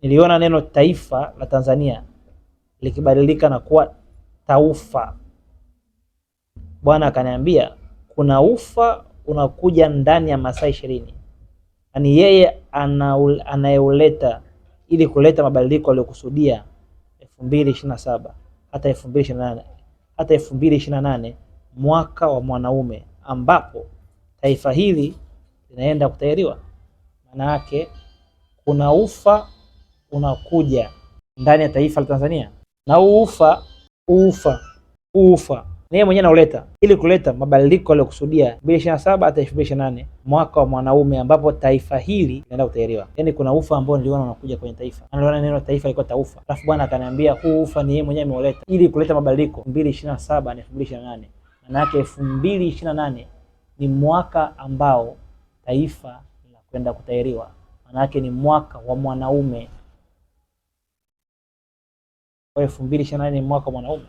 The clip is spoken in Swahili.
niliona neno taifa la Tanzania likibadilika na kuwa taufa. Bwana akaniambia kuna ufa unakuja ndani ya masaa 20. Yaani yeye anayeuleta ili kuleta mabadiliko aliyokusudia 2027 hata 2028 hata 2028, mwaka wa mwanaume, ambapo taifa hili linaenda kutahiriwa. Maana yake kuna ufa unakuja ndani ya taifa la Tanzania, na ufa ni yeye mwenyewe anauleta ili kuleta mabadiliko aliyokusudia 2027 hata 2028, mwaka wa mwanaume, ambapo taifa hili linaenda kutahiriwa. Yaani kuna ufa ambao niliona unakuja kwenye taifa. Niliona neno taifa liko taufa. Alafu Bwana akaniambia huu ufa ni yeye mwenyewe ameuleta ili kuleta mabadiliko 2027 na 2028. Maana yake 2028 ni mwaka ambao taifa linakwenda kutahiriwa. Maana yake ni mwaka wa mwanaume. Kwa 2028 ni mwaka wa mwanaume.